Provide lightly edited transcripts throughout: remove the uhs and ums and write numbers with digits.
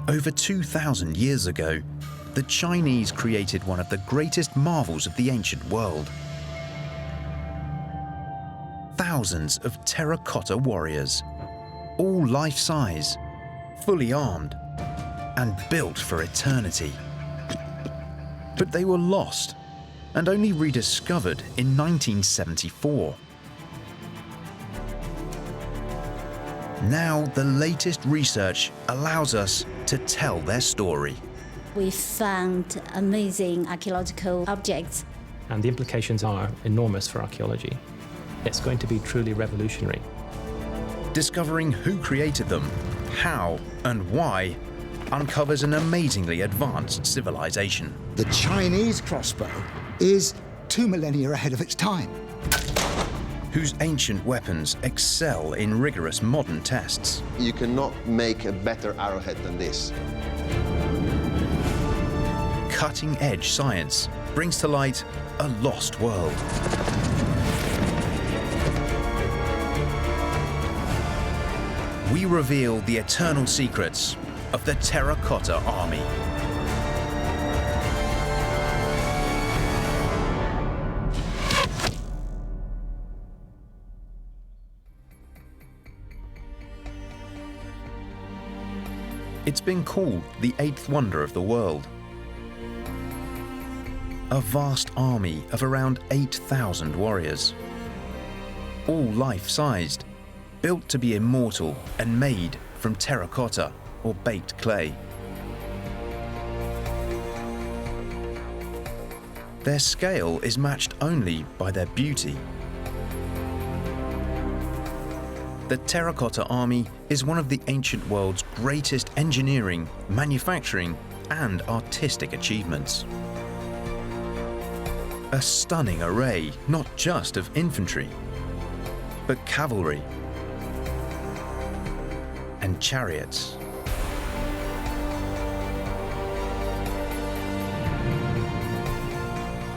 Over 2,000 years ago, the Chinese created one of the greatest marvels of the ancient world. Thousands of terracotta warriors, all life-size, fully armed, and built for eternity. But they were lost and only rediscovered in 1974. Now, the latest research allows us to tell their story. We found amazing archaeological objects. And the implications are enormous for archaeology. It's going to be truly revolutionary. Discovering who created them, how and why uncovers an amazingly advanced civilization. The Chinese crossbow is 2 millennia ahead of its time. Whose ancient weapons excel in rigorous modern tests. You cannot make a better arrowhead than this. Cutting-edge science brings to light a lost world. We reveal the eternal secrets of the Terracotta Army. It's been called the eighth wonder of the world. A vast army of around 8,000 warriors, all life-sized, built to be immortal and made from terracotta or baked clay. Their scale is matched only by their beauty. The Terracotta Army is one of the ancient world's greatest engineering, manufacturing, and artistic achievements. A stunning array, not just of infantry, but cavalry and chariots.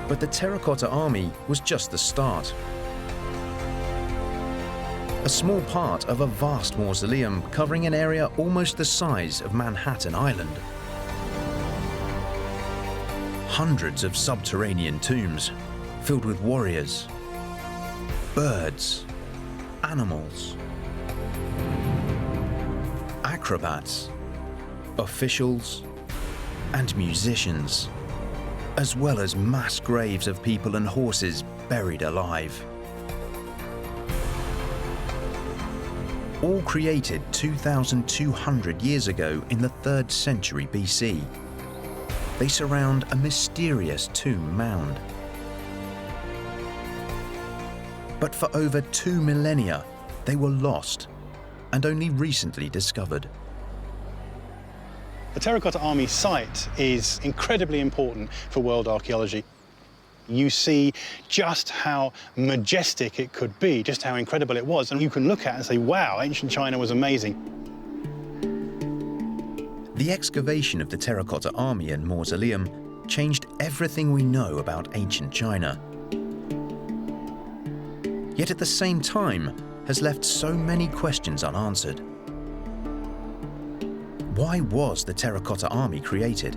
But the Terracotta Army was just the start. A small part of a vast mausoleum covering an area almost the size of Manhattan Island. Hundreds of subterranean tombs filled with warriors, birds, animals, acrobats, officials, and musicians, as well as mass graves of people and horses buried alive. All created 2,200 years ago in the 3rd century BC. They surround a mysterious tomb mound. But for over 2 millennia, they were lost and only recently discovered. The Terracotta Army site is incredibly important for world archaeology. You see just how majestic it could be, just how incredible it was, and you can look at it and say, wow, ancient China was amazing. The excavation of the Terracotta Army and Mausoleum changed everything we know about ancient China. Yet at the same time, has left so many questions unanswered. Why was the Terracotta Army created?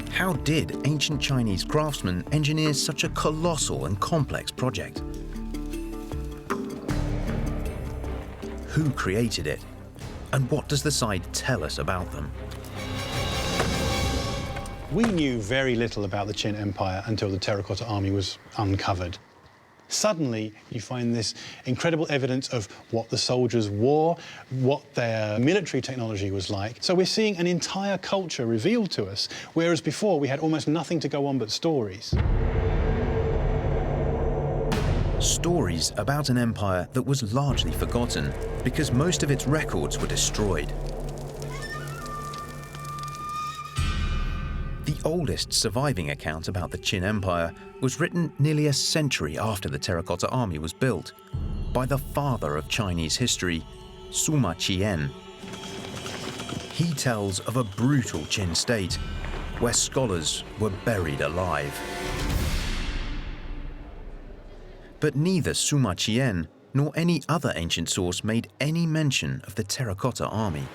How did ancient Chinese craftsmen engineer such a colossal and complex project? Who created it? And what does the site tell us about them? We knew very little about the Qin Empire until the Terracotta Army was uncovered. Suddenly, you find this incredible evidence of what the soldiers wore, what their military technology was like. So we're seeing an entire culture revealed to us, whereas before we had almost nothing to go on but stories. Stories about an empire that was largely forgotten because most of its records were destroyed. The oldest surviving account about the Qin Empire was written nearly a century after the Terracotta Army was built by the father of Chinese history, Sima Qian. He tells of a brutal Qin state where scholars were buried alive. But neither Sima Qian nor any other ancient source made any mention of the Terracotta Army.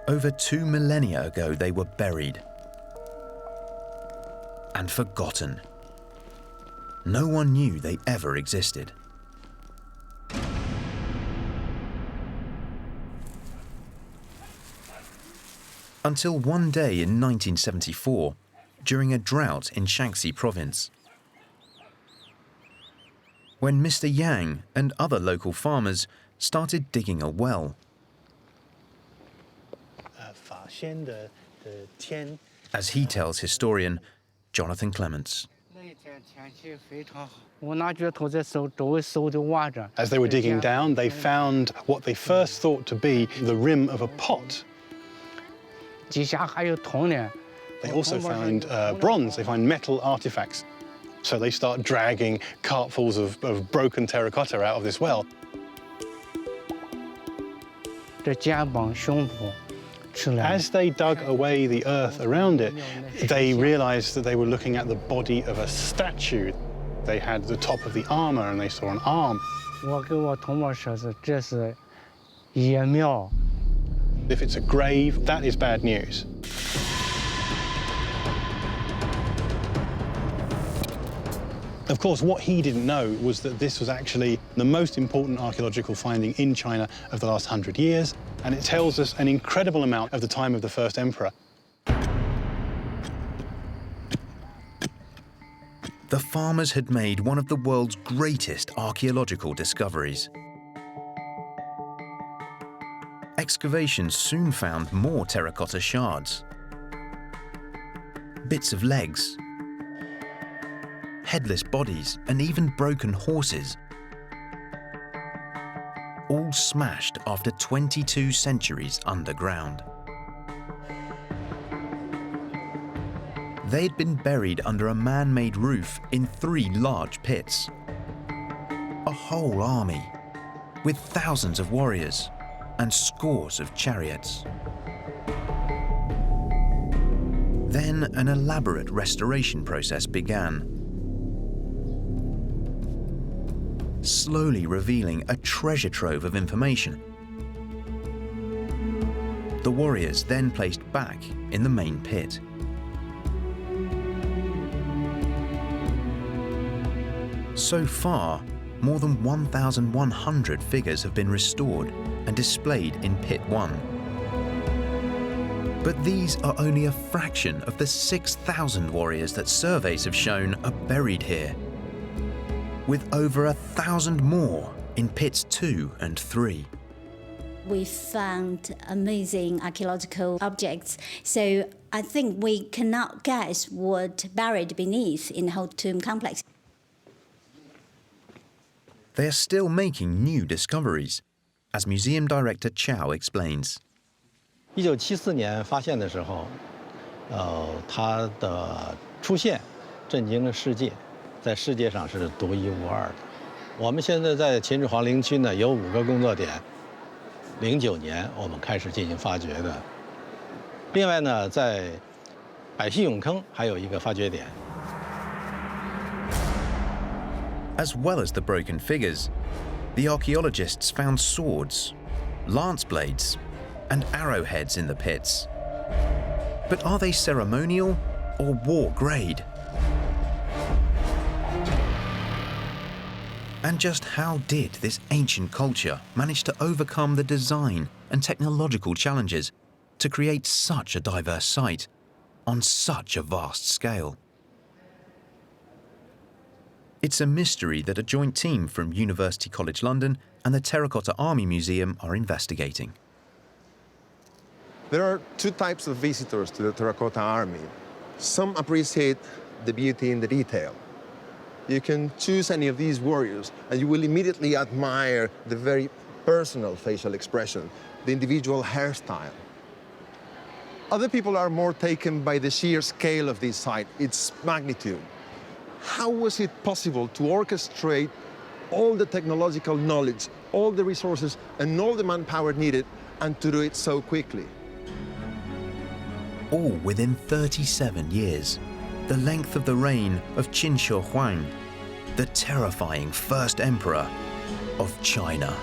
Over 2 millennia ago, they were buried and forgotten. No one knew they ever existed. Until one day in 1974, during a drought in Shaanxi province, when Mr. Yang and other local farmers started digging a well. As he tells historian Jonathan Clements. As they were digging down, they found what they first thought to be the rim of a pot. They also find bronze, they find metal artifacts. So they start dragging cartfuls of broken terracotta out of this well. As they dug away the earth around it, they realized that they were looking at the body of a statue. They had the top of the armor and they saw an arm. If it's a grave, that is bad news. Of course, what he didn't know was that this was actually the most important archaeological finding in China of the last 100 years, and it tells us an incredible amount of the time of the first emperor. The farmers had made one of the world's greatest archaeological discoveries. Excavations soon found more terracotta shards, bits of legs, headless bodies, and even broken horses, all smashed after 22 centuries underground. They'd been buried under a man-made roof in 3 large pits. A whole army, with thousands of warriors and scores of chariots. Then an elaborate restoration process began, slowly revealing a treasure trove of information. The warriors then placed back in the main pit. So far, more than 1,100 figures have been restored and displayed in Pit 1. But these are only a fraction of the 6,000 warriors that surveys have shown are buried here, with over 1,000 more in Pits 2 and 3. We found amazing archaeological objects, so I think we cannot guess what buried beneath in the whole tomb complex. They are still making new discoveries, as Museum Director Chow explains. 1974年发现的时候，它的出现震惊了世界，在世界上是独一无二的。我们现在在秦始皇陵区呢有5个工作点，09年我们开始进行发掘的。另外呢，在百溪俑坑还有一个发掘点。 As well as the broken figures, the archaeologists found swords, lance blades, and arrowheads in the pits. But are they ceremonial or war grade? And just how did this ancient culture manage to overcome the design and technological challenges to create such a diverse site on such a vast scale? It's a mystery that a joint team from University College London and the Terracotta Army Museum are investigating. There are 2 types of visitors to the Terracotta Army. Some appreciate the beauty in the detail. You can choose any of these warriors and you will immediately admire the very personal facial expression, the individual hairstyle. Other people are more taken by the sheer scale of this site, its magnitude. How was it possible to orchestrate all the technological knowledge, all the resources, and all the manpower needed, and to do it so quickly? All within 37 years, the length of the reign of Qin Shi Huang, the terrifying first emperor of China.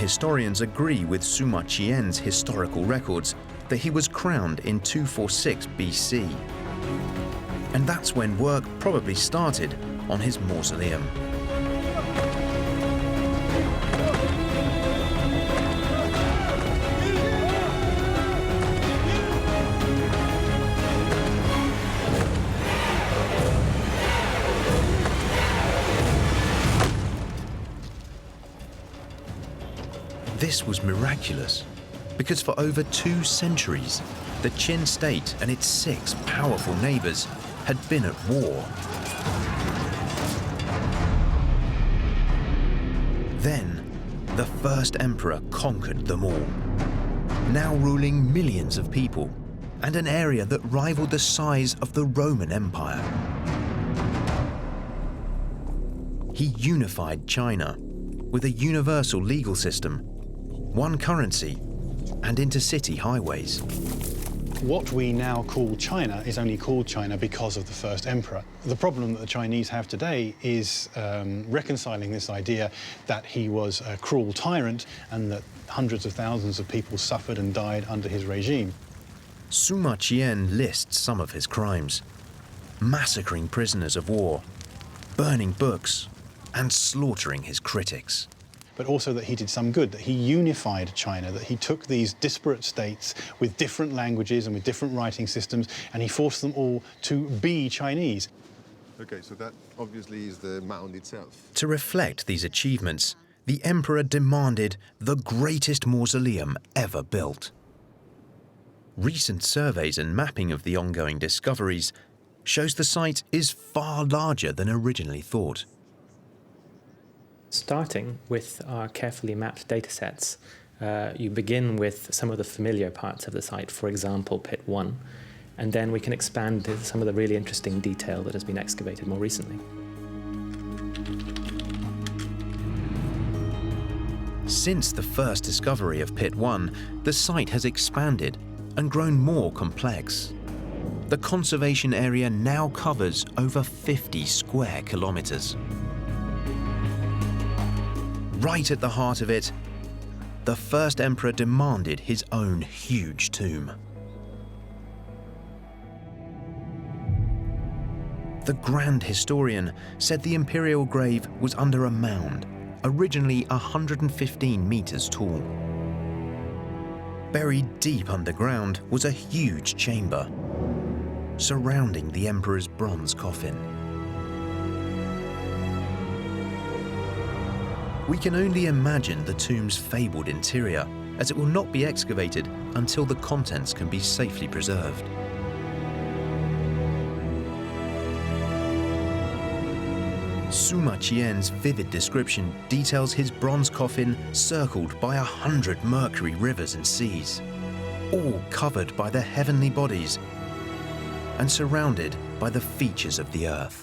historians agree with Sima Qian's historical records that he was crowned in 246 BC. And that's when work probably started on his mausoleum. This was miraculous, because for over 2 centuries, the Qin state and its 6 powerful neighbors had been at war. Then, the first emperor conquered them all, now ruling millions of people and an area that rivaled the size of the Roman Empire. He unified China with a universal legal system, one currency, and intercity highways. What we now call China is only called China because of the first emperor. The problem that the Chinese have today is reconciling this idea that he was a cruel tyrant and that hundreds of thousands of people suffered and died under his regime. Sima Qian lists some of his crimes: massacring prisoners of war, burning books, and slaughtering his critics. But also that he did some good, that he unified China, that he took these disparate states with different languages and with different writing systems, and he forced them all to be Chinese. Okay, so that obviously is the mound itself. To reflect these achievements, the emperor demanded the greatest mausoleum ever built. Recent surveys and mapping of the ongoing discoveries shows the site is far larger than originally thought. Starting with our carefully mapped datasets, you begin with some of the familiar parts of the site, for example, Pit 1, and then we can expand to some of the really interesting detail that has been excavated more recently. Since the first discovery of Pit 1, the site has expanded and grown more complex. The conservation area now covers over 50 square kilometers. Right at the heart of it, the first emperor demanded his own huge tomb. The grand historian said the imperial grave was under a mound, originally 115 meters tall. Buried deep underground was a huge chamber, surrounding the emperor's bronze coffin. We can only imagine the tomb's fabled interior, as it will not be excavated until the contents can be safely preserved. Sima Qian's vivid description details his bronze coffin circled by 100 mercury rivers and seas, all covered by the heavenly bodies and surrounded by the features of the earth.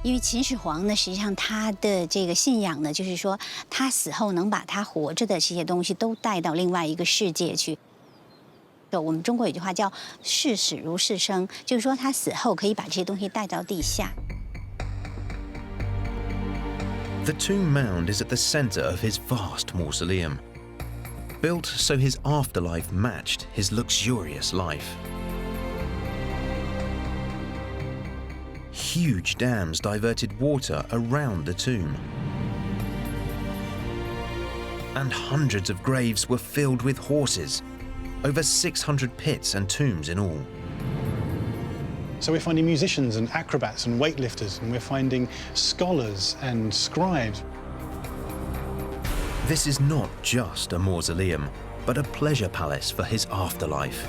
因为秦始皇呢，实际上他的这个信仰呢，就是说他死后能把他活着的这些东西都带到另外一个世界去。我们中国有句话叫“视死如是生”，就是说他死后可以把这些东西带到地下。The tomb mound is at the center of his vast mausoleum, built so his afterlife matched his luxurious life. Huge dams diverted water around the tomb, and hundreds of graves were filled with horses, over 600 pits and tombs in all. So we're finding musicians and acrobats and weightlifters, and we're finding scholars and scribes. This is not just a mausoleum, but a pleasure palace for his afterlife.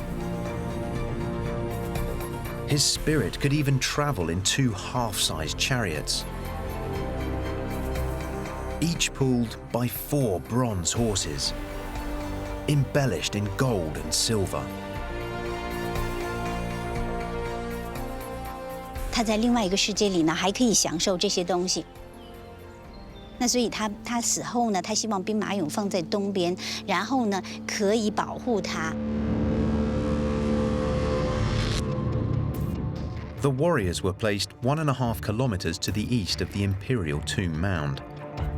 His spirit could even travel in 2 half-sized chariots, each pulled by 4 bronze horses, embellished in gold and silver. 他在另外一个世界里呢，还可以享受这些东西。那所以他死后呢，他希望兵马俑放在东边，然后呢可以保护他。The warriors were placed 1.5 kilometers to the east of the imperial tomb mound,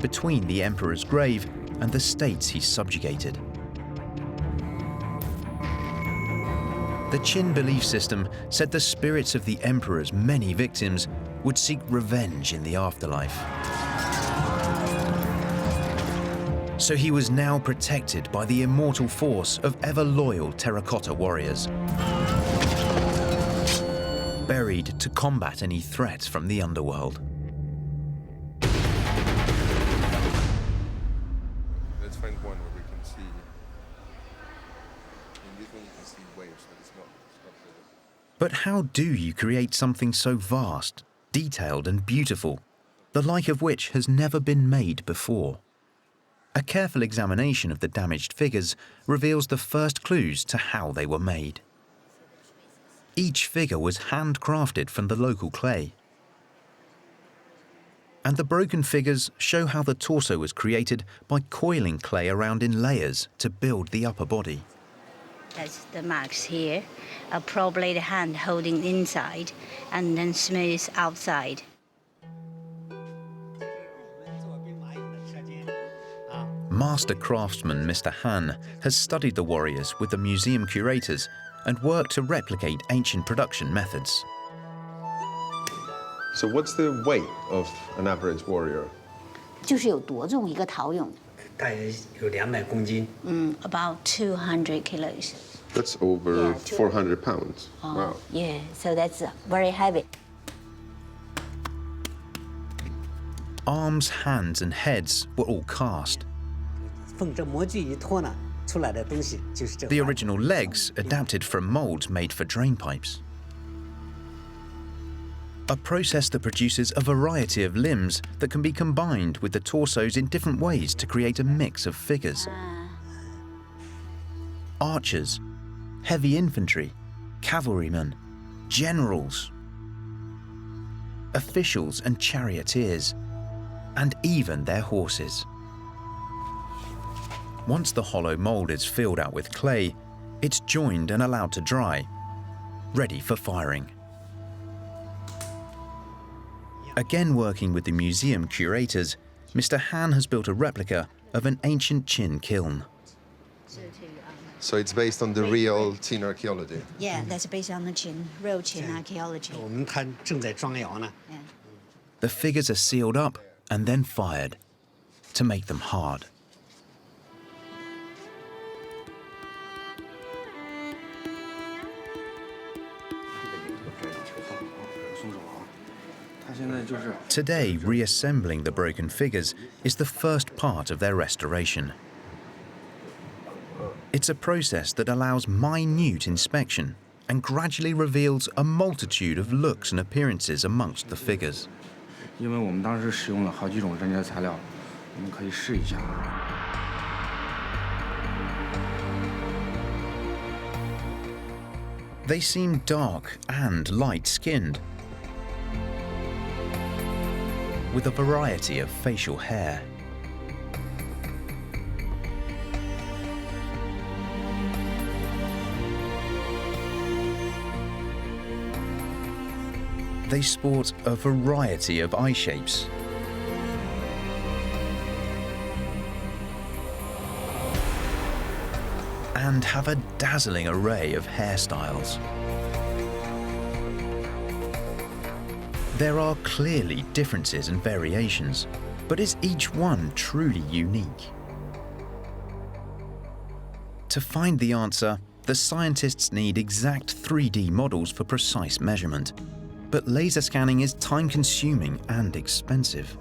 between the emperor's grave and the states he subjugated. The Qin belief system said the spirits of the emperor's many victims would seek revenge in the afterlife. So he was now protected by the immortal force of ever-loyal terracotta warriors, buried to combat any threats from the underworld. Let's find one where we can see. In this one you can see waves, but it's not But how do you create something so vast, detailed and beautiful, the like of which has never been made before? A careful examination of the damaged figures reveals the first clues to how they were made. Each figure was handcrafted from the local clay. And the broken figures show how the torso was created by coiling clay around in layers to build the upper body. That's the marks here, probably the hand holding inside and then smooth outside. Master craftsman Mr. Han has studied the warriors with the museum curators and worked to replicate ancient production methods. So what's the weight of an average warrior? 就是有多重一个陶俑？大约有200公斤。About 200 kilos. That's over Yeah, 400 pounds. Wow. Yeah, so that's very heavy. Arms, hands and heads were all cast. 缝这模具一脱呢，出来的东西就是这。 The original legs adapted from molds made for drain pipes. A process that produces a variety of limbs that can be combined with the torsos in different ways to create a mix of figures. Archers, heavy infantry, cavalrymen, generals, officials and charioteers, and even their horses. Once the hollow mold is filled out with clay, it's joined and allowed to dry, ready for firing. Again working with the museum curators, Mr. Han has built a replica of an ancient Qin kiln. So it's based on the real Qin archaeology. Yeah, that's based on the real Qin archaeology. 我们它正在装窑呢。 The figures are sealed up and then fired to make them hard. Today, reassembling the broken figures is the first part of their restoration. It's a process that allows minute inspection and gradually reveals a multitude of looks and appearances amongst the figures. 因为我们当时使用了好几种人家材料，我们可以试一下。 They seem dark and light-skinned, with a variety of facial hair. They sport a variety of eye shapes. And have a dazzling array of hairstyles. There are clearly differences and variations, but is each one truly unique? To find the answer, the scientists need exact 3D models for precise measurement. But laser scanning is time-consuming and expensive.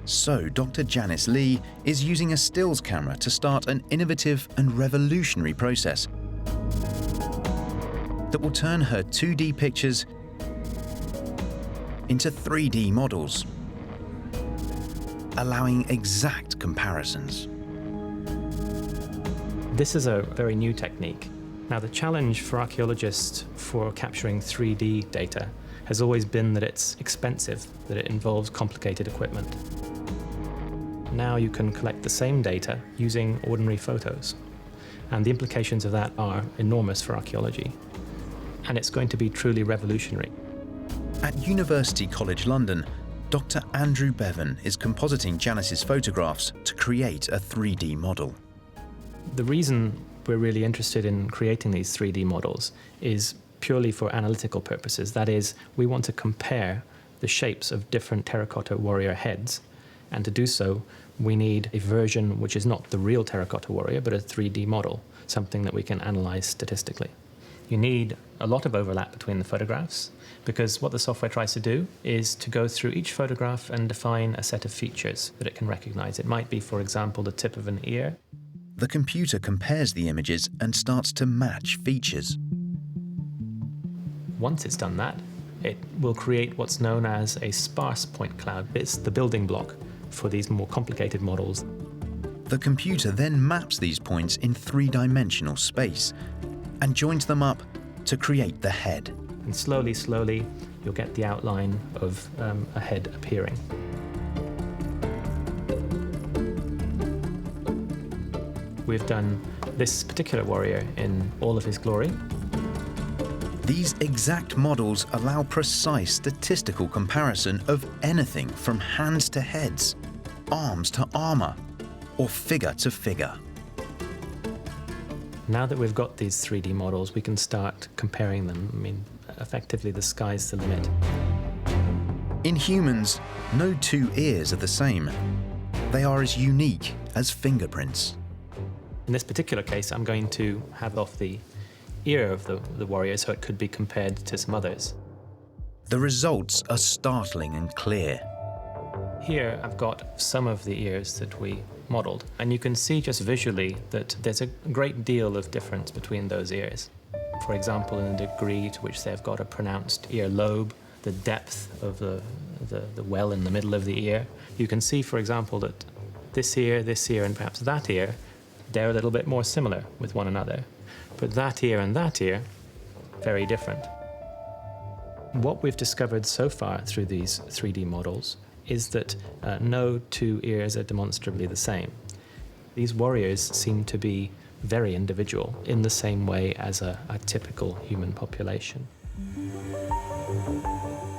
So Dr. Janice Lee is using a stills camera to start an innovative and revolutionary process that will turn her 2D pictures into 3D models, allowing exact comparisons. This is a very new technique. Now, the challenge for archaeologists for capturing 3D data has always been that it's expensive, that it involves complicated equipment. Now you can collect the same data using ordinary photos, and the implications of that are enormous for archaeology, and it's going to be truly revolutionary. At University College London, Dr. Andrew Bevan is compositing Janice's photographs to create a 3D model. The reason we're really interested in creating these 3D models is purely for analytical purposes. That is, we want to compare the shapes of different terracotta warrior heads, and to do so, we need a version which is not the real terracotta warrior, but a 3D model, something that we can analyze statistically. You need a lot of overlap between the photographs, because what the software tries to do is to go through each photograph and define a set of features that it can recognize. It might be, for example, the tip of an ear. The computer compares the images and starts to match features. Once it's done that, it will create what's known as a sparse point cloud. It's the building block for these more complicated models. The computer then maps these points in three-dimensional space and joins them up to create the head. And slowly, slowly, you'll get the outline of a head appearing. We've done this particular warrior in all of his glory. These exact models allow precise statistical comparison of anything from hands to heads, arms to armor, or figure to figure. Now that we've got these 3D models, we can start comparing them. I mean, effectively, the sky's the limit. In humans, no two ears are the same. They are as unique as fingerprints. In this particular case, I'm going to have off the ear of the warrior so it could be compared to some others. The results are startling and clear. Here I've got some of the ears that we modeled, and you can see just visually that there's a great deal of difference between those ears. For example, in the degree to which they've got a pronounced ear lobe, the depth of the well in the middle of the ear. You can see, for example, that this ear, and perhaps that ear, they're a little bit more similar with one another. But that ear and that ear, very different. What we've discovered so far through these 3D models is that no two ears are demonstrably the same. These warriors seem to be very individual, in the same way as a typical human population.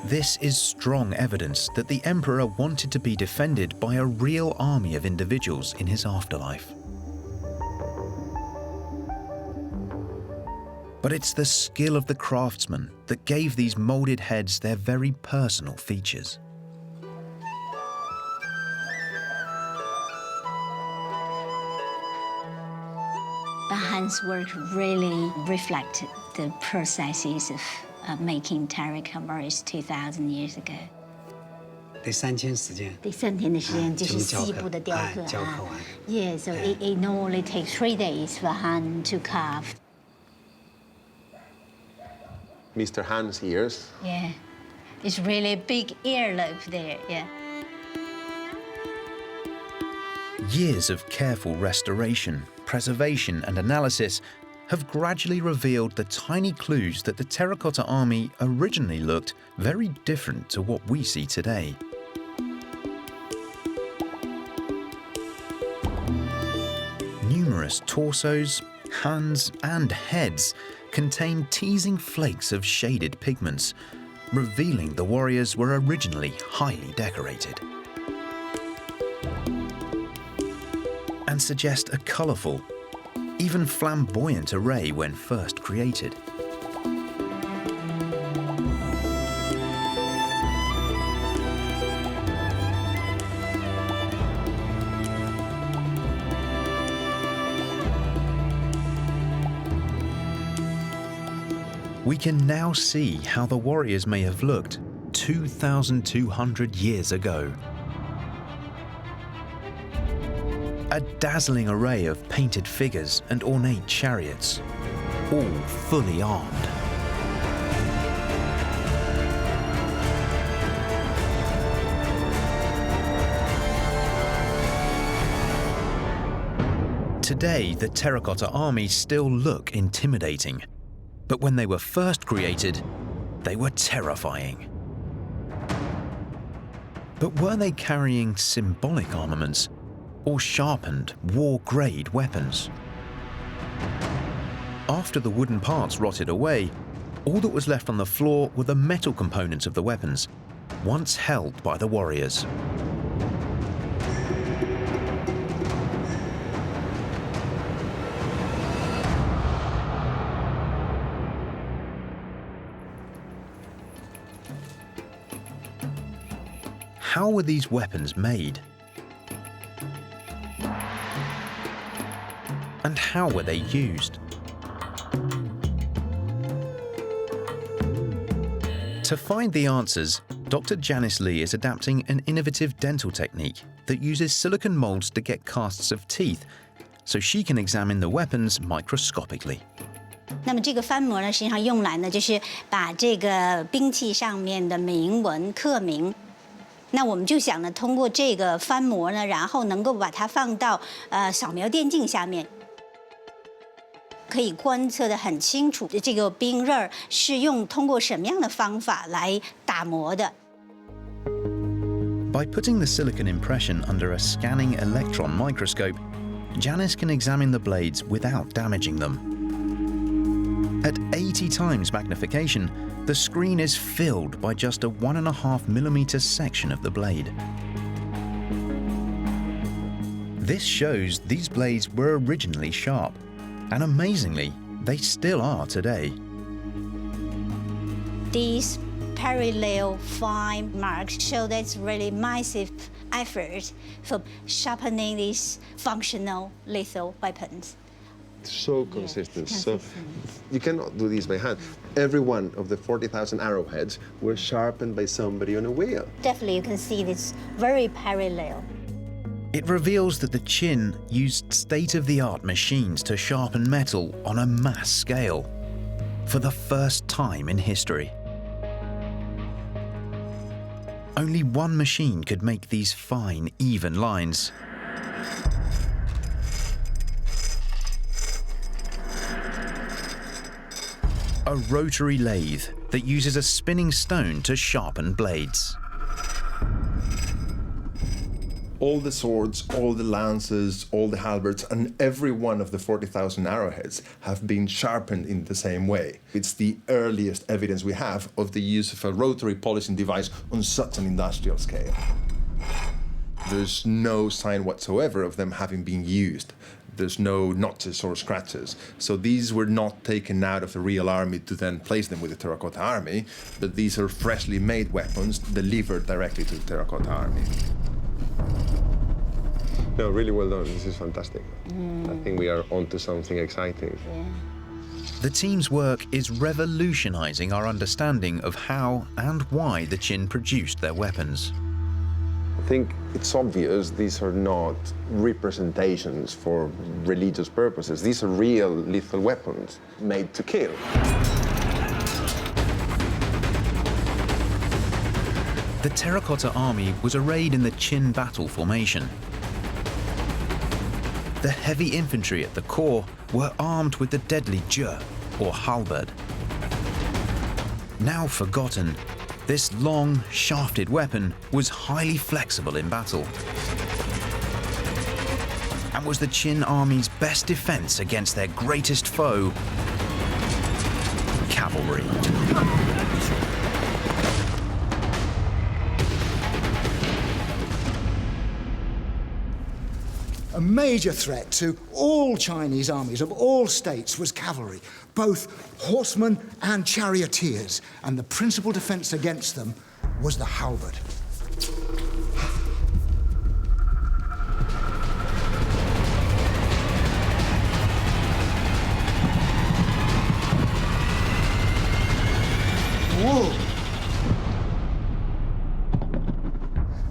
This is strong evidence that the Emperor wanted to be defended by a real army of individuals in his afterlife. But it's the skill of the craftsman that gave these molded heads their very personal features. Han's work really reflected the processes of making terracotta warriors 2,000 years ago. 得3天时间。第3天的时间就是细部的雕刻。雕刻完。Yeah, so it normally takes 3 days for Han to carve. Mr. Han's ears. Yeah, it's really a big earlobe there. Yeah. Years of careful restoration, preservation, and analysis have gradually revealed the tiny clues that the terracotta army originally looked very different to what we see today. Numerous torsos, hands, and heads contain teasing flakes of shaded pigments, revealing the warriors were originally highly decorated, and suggest a colourful, even flamboyant array when first created. We can now see how the warriors may have looked 2,200 years ago. A dazzling array of painted figures and ornate chariots, all fully armed. Today, the terracotta armies still look intimidating, but when they were first created, they were terrifying. But were they carrying symbolic armaments or sharpened, war-grade weapons? After the wooden parts rotted away, all that was left on the floor were the metal components of the weapons, once held by the warriors. How were these weapons made? And how were they used? To find the answers, Dr. Janice Lee is adapting an innovative dental technique that uses silicone molds to get casts of teeth, so she can examine the weapons microscopically. 那么这个翻模呢，实际上用来呢，就是把这个兵器上面的铭文刻铭。那我们就想呢，通过这个翻模呢，然后能够把它放到扫描电镜下面，可以观测得很清楚，这个兵刃是通过什么样的方法来打磨的。By putting the silicon impression under a scanning electron microscope, Janice can examine the blades without damaging them. At 80 times magnification, the screen is filled by just a 1.5mm section of the blade. This shows these blades were originally sharp, and amazingly, they still are today. These parallel fine marks show that's really massive effort for sharpening these functional lethal weapons. So consistent. So you cannot do this by hand. Every one of the 40,000 arrowheads were sharpened by somebody on a wheel. Definitely, you can see this very parallel. It reveals that the Qin used state-of-the-art machines to sharpen metal on a mass scale, for the first time in history. Only one machine could make these fine, even lines. A rotary lathe that uses a spinning stone to sharpen blades. All the swords, all the lances, all the halberds, and every one of the 40,000 arrowheads have been sharpened in the same way. It's the earliest evidence we have of the use of a rotary polishing device on such an industrial scale. There's no sign whatsoever of them having been used. There's no notches or scratches. So these were not taken out of the real army to then place them with the terracotta army, but these are freshly made weapons delivered directly to the terracotta army. No, really well done. This is fantastic. I think we are onto something exciting. Yeah. The team's work is revolutionizing our understanding of how and why the Qin produced their weapons. I think it's obvious these are not representations for religious purposes. These are real lethal weapons made to kill. The terracotta army was arrayed in the Qin battle formation. The heavy infantry at the core were armed with the deadly zhe, or halberd. Now forgotten, this long, shafted weapon was highly flexible in battle and was the Qin army's best defense against their greatest foe, cavalry. A major threat to all Chinese armies of all states was cavalry, both horsemen and charioteers, and the principal defense against them was the halberd. Whoa!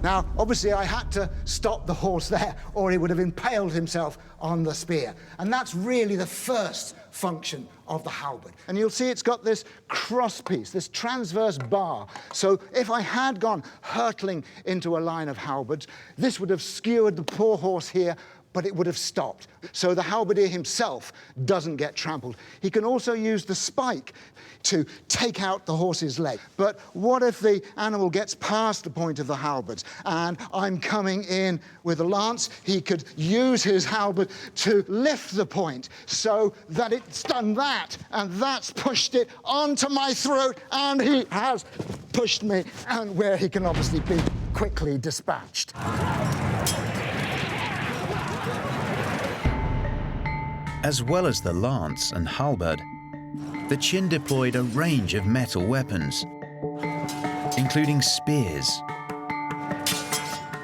Now, obviously, I had to stop the horse there, or he would have impaled himself on the spear. And that's really the first function of the halberd. And you'll see it's got this cross piece, this transverse bar. So if I had gone hurtling into a line of halberds, this would have skewered the poor horse here but it would have stopped. So the halberdier himself doesn't get trampled. He can also use the spike to take out the horse's leg. But what if the animal gets past the point of the halberds and I'm coming in with a lance? He could use his halberd to lift the point so that it's done that, and that's pushed it onto my throat, and he has pushed me, and where he can obviously be quickly dispatched. As well as the lance and halberd, the Qin deployed a range of metal weapons, including spears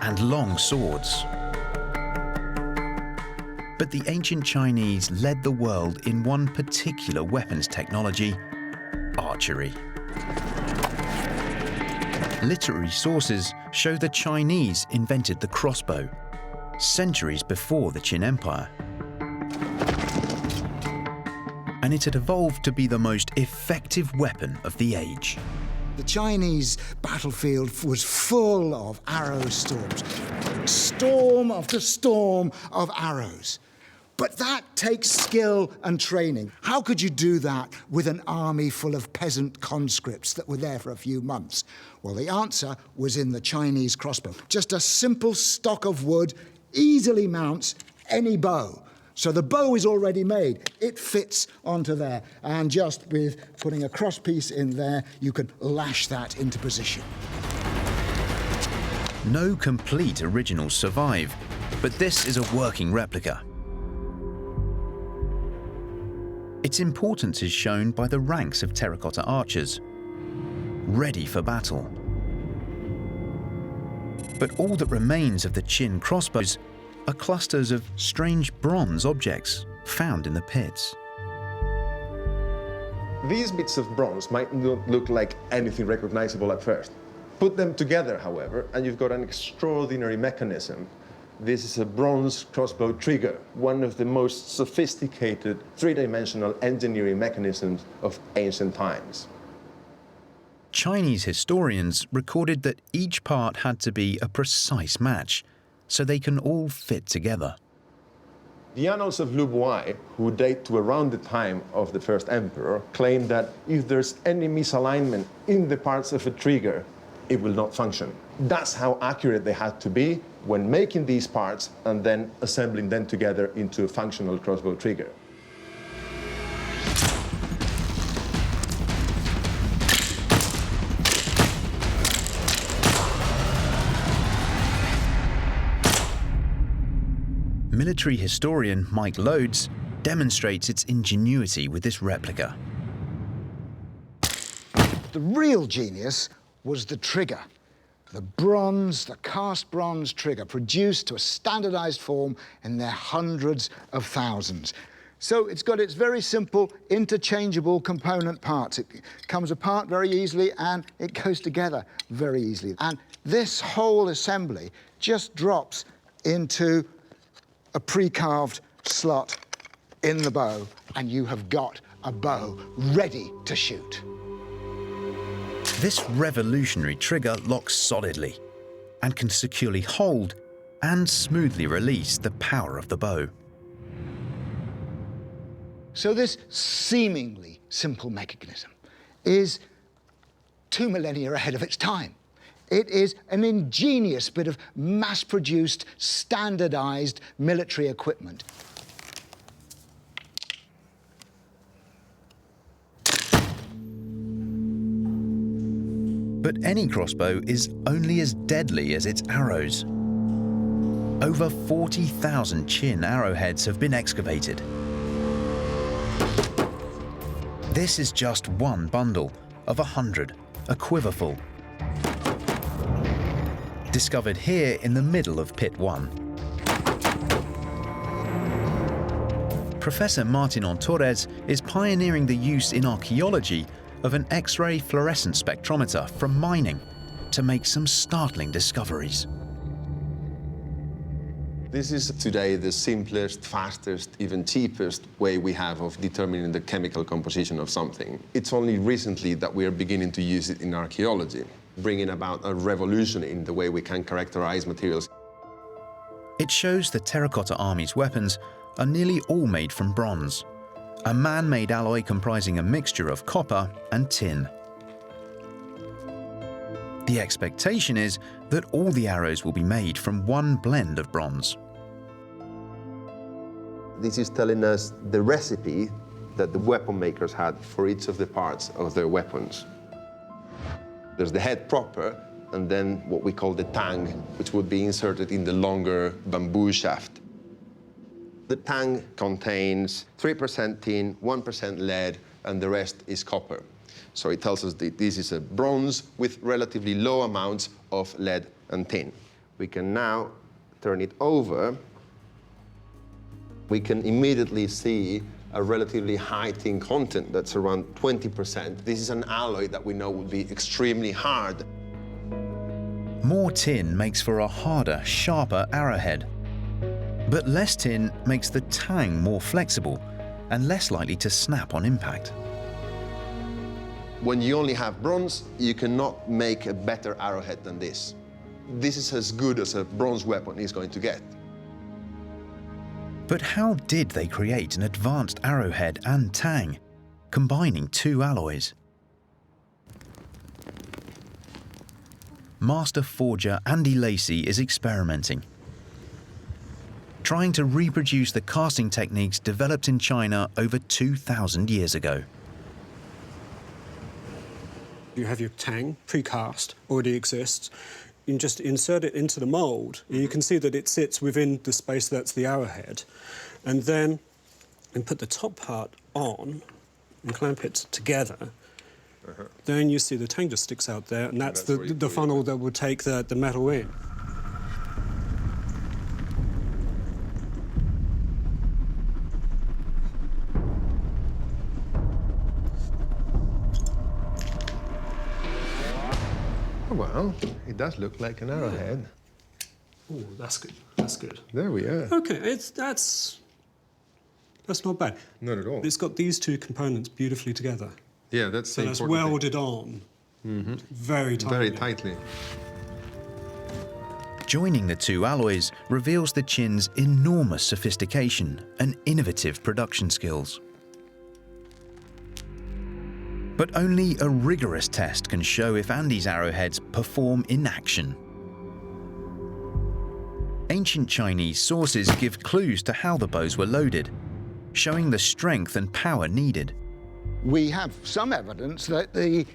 and long swords. But the ancient Chinese led the world in one particular weapons technology: archery. Literary sources show the Chinese invented the crossbow centuries before the Qin Empire. And it had evolved to be the most effective weapon of the age. The Chinese battlefield was full of arrow storms, storm after storm of arrows. But that takes skill and training. How could you do that with an army full of peasant conscripts that were there for a few months? Well, the answer was in the Chinese crossbow. Just a simple stock of wood easily mounts any bow. So the bow is already made. It fits onto there. And just with putting a crosspiece in there, you can lash that into position. No complete originals survive, but this is a working replica. Its importance is shown by the ranks of terracotta archers, ready for battle. But all that remains of the Qin crossbows are clusters of strange bronze objects found in the pits. These bits of bronze might not look like anything recognizable at first. Put them together, however, and you've got an extraordinary mechanism. This is a bronze crossbow trigger, one of the most sophisticated three-dimensional engineering mechanisms of ancient times. Chinese historians recorded that each part had to be a precise match, so they can all fit together. The annals of Lu Buai, who date to around the time of the first emperor, claim that if there's any misalignment in the parts of a trigger, it will not function. That's how accurate they had to be when making these parts and then assembling them together into a functional crossbow trigger. Military historian Mike Loades demonstrates its ingenuity with this replica. The real genius was the trigger. The bronze, the cast bronze trigger, produced to a standardized form in their hundreds of thousands. So it's got its very simple interchangeable component parts. It comes apart very easily and it goes together very easily. And this whole assembly just drops into a pre-carved slot in the bow, and you have got a bow ready to shoot. This revolutionary trigger locks solidly and can securely hold and smoothly release the power of the bow. So this seemingly simple mechanism is 2 millennia ahead of its time. It is an ingenious bit of mass-produced, standardized military equipment. But any crossbow is only as deadly as its arrows. Over 40,000 Qin arrowheads have been excavated. This is just one bundle of 100, a quiverful, discovered here in the middle of Pit 1. Professor Martin Torres is pioneering the use in archaeology of an X-ray fluorescent spectrometer from mining to make some startling discoveries. This is today the simplest, fastest, even cheapest way we have of determining the chemical composition of something. It's only recently that we are beginning to use it in archaeology, bringing about a revolution in the way we can characterize materials. It It shows the Terracotta Army's weapons are nearly all made from bronze, a man-made alloy comprising a mixture of copper and tin. The expectation is that all the arrows will be made from one blend of bronze. This is telling us the recipe that the weapon makers had for each of the parts of their weapons. There's the head proper, and then what we call the tang, which would be inserted in the longer bamboo shaft. The tang contains 3% tin, 1% lead, and the rest is copper. So it tells us that this is a bronze with relatively low amounts of lead and tin. We can now turn it over. We can immediately see a relatively high tin content that's around 20%. This is an alloy that we know would be extremely hard. More tin makes for a harder, sharper arrowhead. But less tin makes the tang more flexible and less likely to snap on impact. When you only have bronze, you cannot make a better arrowhead than this. This is as good as a bronze weapon is going to get. But how did they create an advanced arrowhead and tang, combining two alloys? Master forger Andy Lacey is experimenting, trying to reproduce the casting techniques developed in China over 2,000 years ago. You have your tang, precast, already exists. You can just insert it into the mould. You can see that it sits within the space that's the arrowhead. And then you put the top part on and clamp it together. Then you see the tang just sticks out there, and that's the funnel that will take the metal in. Well, it does look like an arrowhead. Oh, that's good. That's good. There we are. Okay, that's not bad. Not at all. It's got these two components beautifully together. Yeah, that's so the that's important welded on. Very tightly. Very tightly. Joining the two alloys reveals the chin's enormous sophistication and innovative production skills. But only a rigorous test can show if Andy's arrowheads perform in action. Ancient Chinese sources give clues to how the bows were loaded, showing the strength and power needed. We have some evidence that the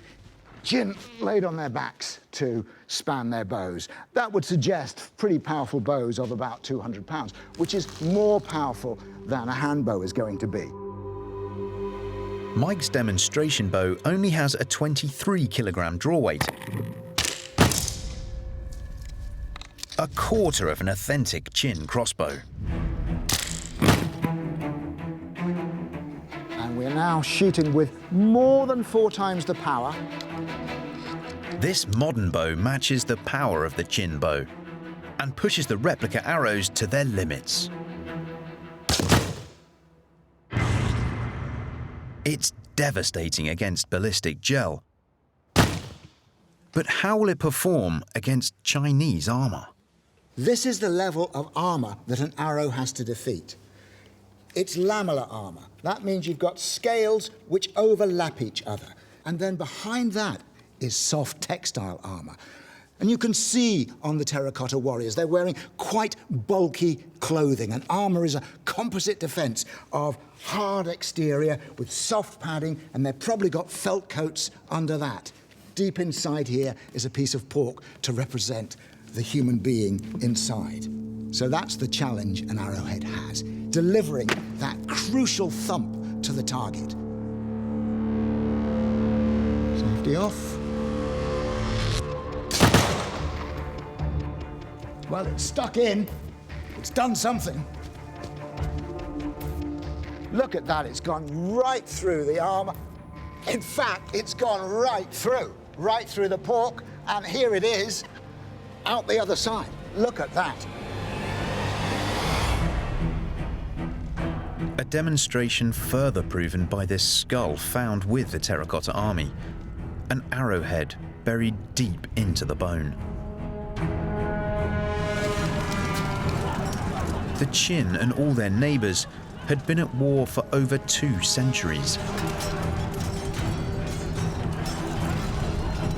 Jin laid on their backs to span their bows. That would suggest pretty powerful bows of about 200 pounds, which is more powerful than a hand bow is going to be. Mike's demonstration bow only has a 23-kilogram draw weight, a quarter of an authentic Qin crossbow. And we're now shooting with more than 4 times the power. This modern bow matches the power of the Qin bow and pushes the replica arrows to their limits. It's devastating against ballistic gel. But how will it perform against Chinese armor? This is the level of armor that an arrow has to defeat. It's lamellar armor. That means you've got scales which overlap each other. And then behind that is soft textile armor. And you can see on the terracotta warriors, they're wearing quite bulky clothing. And armor is a composite defense of hard exterior with soft padding, and they've probably got felt coats under that. Deep inside here is a piece of pork to represent the human being inside. So that's the challenge an arrowhead has, delivering that crucial thump to the target. Safety off. Well, it's stuck in. It's done something. Look at that, it's gone right through the armor. In fact, it's gone right through the pork, and here it is, out the other side. Look at that. A demonstration further proven by this skull found with the Terracotta Army, an arrowhead buried deep into the bone. The Qin and all their neighbours had been at war for over 2 centuries.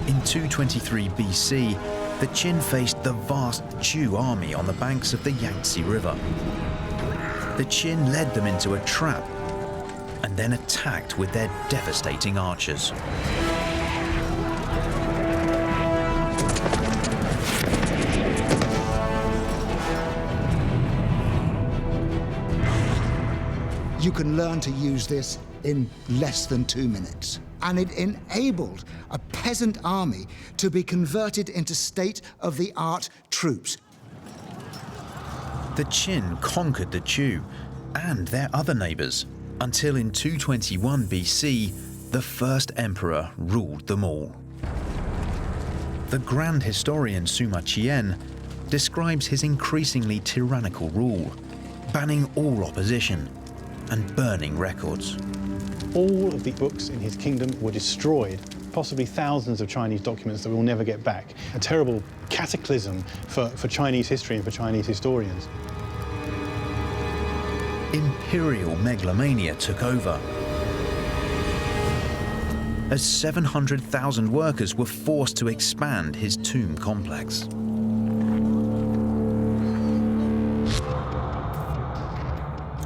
In 223 BC, the Qin faced the vast Zhou army on the banks of the Yangtze River. The Qin led them into a trap and then attacked with their devastating archers. You can learn to use this in less than 2 minutes. And it enabled a peasant army to be converted into state-of-the-art troops. The Qin conquered the Zhou and their other neighbours until in 221 BC, the first emperor ruled them all. The grand historian Sima Qian describes his increasingly tyrannical rule, banning all opposition and burning records. All of the books in his kingdom were destroyed, possibly thousands of Chinese documents that we'll never get back. A terrible cataclysm for Chinese history and for Chinese historians. Imperial megalomania took over, as 700,000 workers were forced to expand his tomb complex.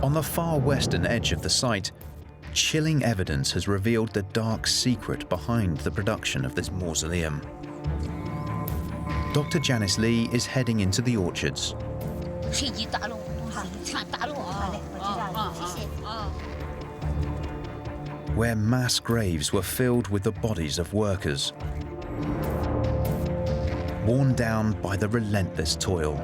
On the far western edge of the site, chilling evidence has revealed the dark secret behind the production of this mausoleum. Dr. Janice Lee is heading into the orchards. Where mass graves were filled with the bodies of workers, worn down by the relentless toil.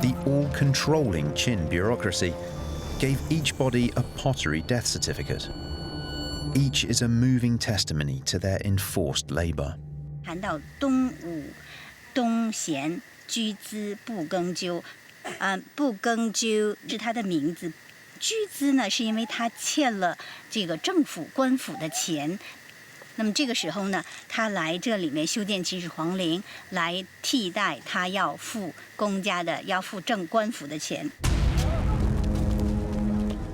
The all-controlling Qin bureaucracy gave each body a pottery death certificate. Each is a moving testimony to their enforced labor. 谈到东武、东贤、居资、不耕纠，不耕纠是他的名字。居资呢，是因为他欠了这个政府官府的钱。那么这个时候呢，他来这里面修建秦始皇陵，来替代他要付公家的、要付官府的钱。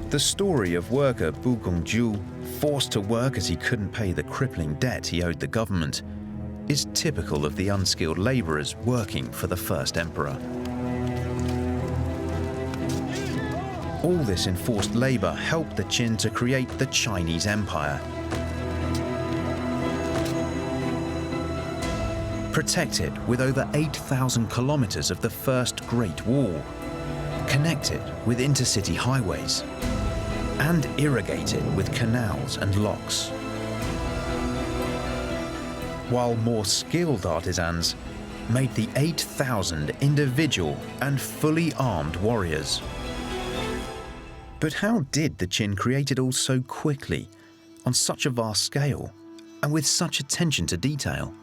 The story of worker Bu Gongju, forced to work as he couldn't pay the crippling debt he owed the government, is typical of the unskilled labourers working for the first emperor. All this enforced labour helped the Qin to create the Chinese Empire. Protected with over 8,000 kilometres of the First Great Wall, connected with intercity highways, and irrigated with canals and locks. While more skilled artisans made the 8,000 individual and fully armed warriors. But how did the Qin create it all so quickly, on such a vast scale, and with such attention to detail?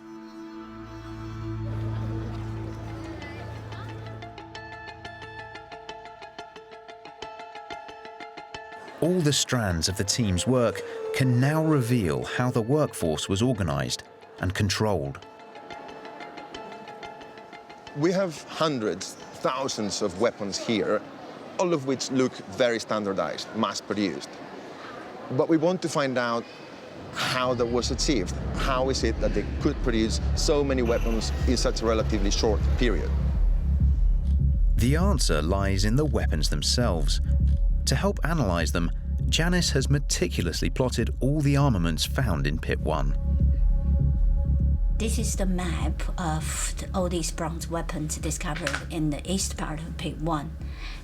All the strands of the team's work can now reveal how the workforce was organized and controlled. We have hundreds, thousands of weapons here, all of which look very standardized, mass-produced. But we want to find out how that was achieved. How is it that they could produce so many weapons in such a relatively short period? The answer lies in the weapons themselves. To help analyze them, Janice has meticulously plotted all the armaments found in Pit 1. This is the map of all these bronze weapons discovered in the east part of Pit 1.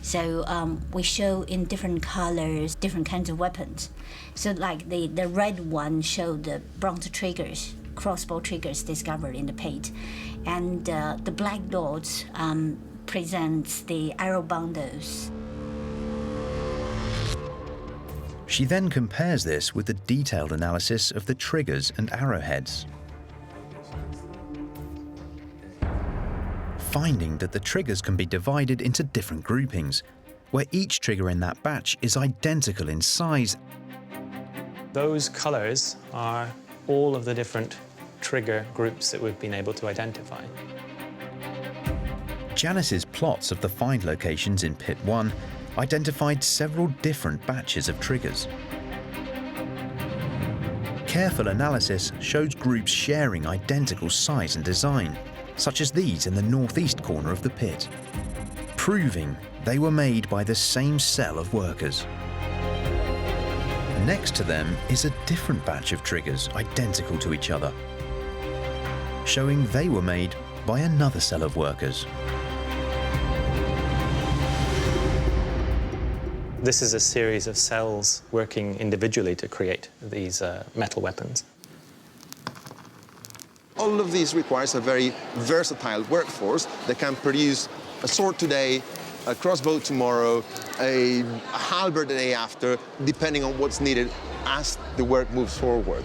So we show in different colors, different kinds of weapons. So like the red one showed the bronze triggers, crossbow triggers discovered in the pit. And the black dots presents the arrow bundles. She then compares this with the detailed analysis of the triggers and arrowheads, finding that the triggers can be divided into different groupings, where each trigger in that batch is identical in size Those colors are all of the different trigger groups that we've been able to identify. Janice's plots of the find locations in Pit 1 identified several different batches of triggers. Careful analysis shows groups sharing identical size and design, such as these in the northeast corner of the pit, proving they were made by the same cell of workers. Next to them is a different batch of triggers identical to each other, showing they were made by another cell of workers. This is a series of cells working individually to create these metal weapons. All of these requires a very versatile workforce that can produce a sword today, a crossbow tomorrow, a halberd the day after, depending on what's needed as the work moves forward.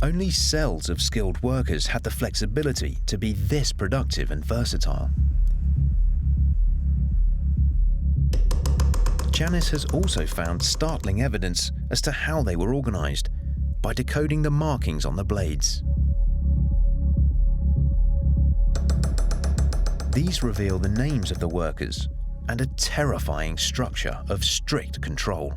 Only cells of skilled workers had the flexibility to be this productive and versatile. Janice has also found startling evidence as to how they were organized by decoding the markings on the blades. These reveal the names of the workers and a terrifying structure of strict control.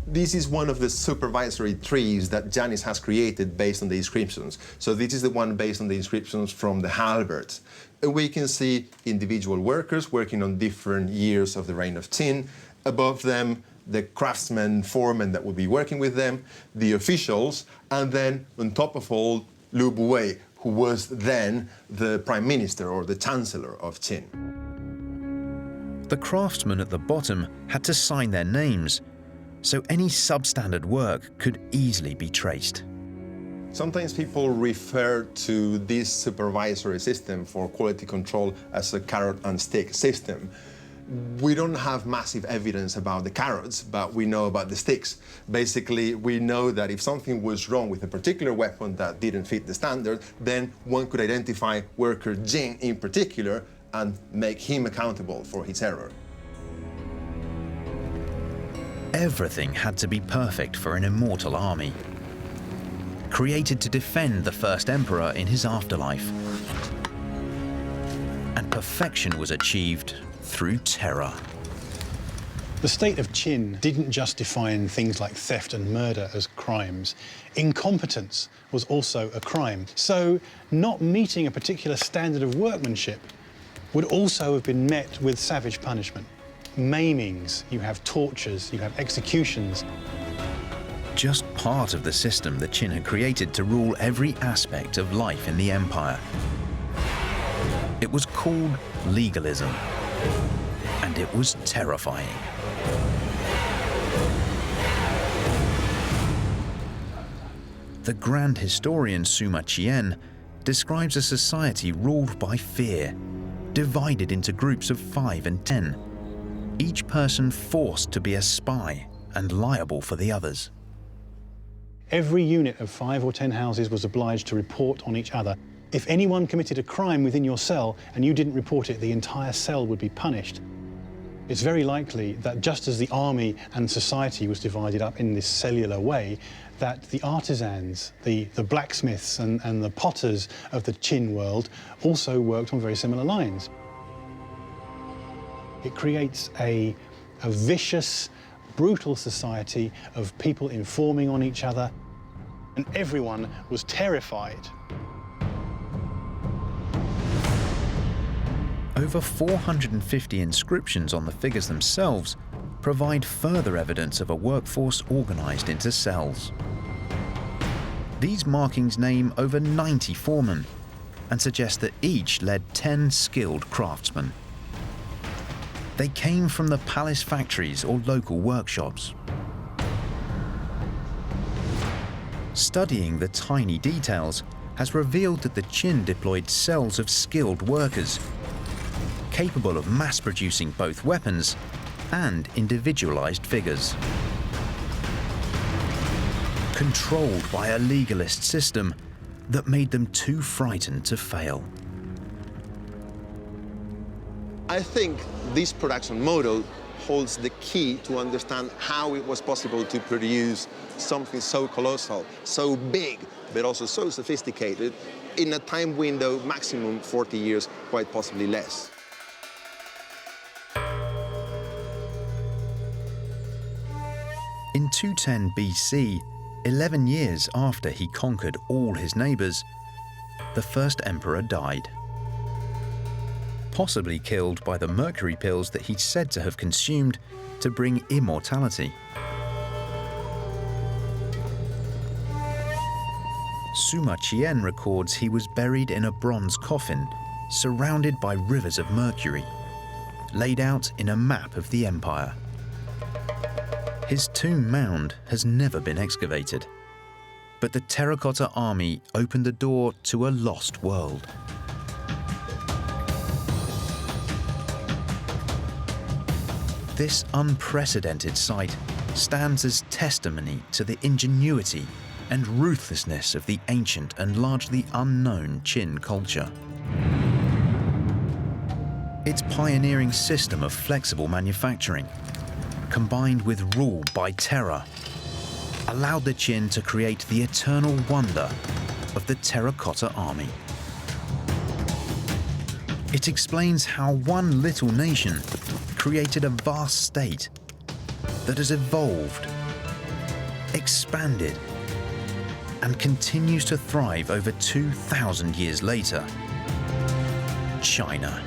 This is one of the supervisory trees that Janice has created based on the inscriptions. So this is the one based on the inscriptions from the halberds. We can see individual workers working on different years of the reign of Qin. Above them, the craftsmen, foremen that would be working with them, the officials, and then on top of all, Lu Buwei, who was then the prime minister or the chancellor of Qin. The craftsmen at the bottom had to sign their names, so any substandard work could easily be traced. Sometimes people refer to this supervisory system for quality control as a carrot and stick system. We don't have massive evidence about the carrots, but we know about the sticks. Basically, we know that if something was wrong with a particular weapon that didn't fit the standard, then one could identify worker Jing in particular and make him accountable for his error. Everything had to be perfect for an immortal army, created to defend the first emperor in his afterlife. And perfection was achieved through terror. The state of Qin didn't just define things like theft and murder as crimes. Incompetence was also a crime. So not meeting a particular standard of workmanship would also have been met with savage punishment. Maimings, you have tortures, you have executions. Just part of the system the Qin had created to rule every aspect of life in the empire. It was called legalism, and it was terrifying. The grand historian Sima Qian describes a society ruled by fear, divided into groups of 5 and 10, each person forced to be a spy and liable for the others. Every unit of 5 or 10 houses was obliged to report on each other. If anyone committed a crime within your cell and you didn't report it, the entire cell would be punished. It's very likely that just as the army and society was divided up in this cellular way, that the artisans, the blacksmiths and the potters of the Qin world also worked on very similar lines. It creates a vicious, brutal society of people informing on each other, and everyone was terrified. Over 450 inscriptions on the figures themselves provide further evidence of a workforce organized into cells. These markings name over 90 foremen and suggest that each led 10 skilled craftsmen. They came from the palace factories or local workshops. Studying the tiny details has revealed that the Qin deployed cells of skilled workers, capable of mass-producing both weapons and individualized figures. Controlled by a legalist system that made them too frightened to fail. I think this production model holds the key to understand how it was possible to produce something so colossal, so big, but also so sophisticated in a time window maximum 40 years, quite possibly less. In 210 BC, 11 years after he conquered all his neighbors, the first emperor died. Possibly killed by the mercury pills that he'd said to have consumed to bring immortality. Sima Qian records he was buried in a bronze coffin, surrounded by rivers of mercury, laid out in a map of the empire. His tomb mound has never been excavated, but the terracotta army opened the door to a lost world. This unprecedented sight stands as testimony to the ingenuity and ruthlessness of the ancient and largely unknown Qin culture. Its pioneering system of flexible manufacturing, combined with rule by terror, allowed the Qin to create the eternal wonder of the terracotta army. It explains how one little nation created a vast state that has evolved, expanded, and continues to thrive over 2,000 years later. China.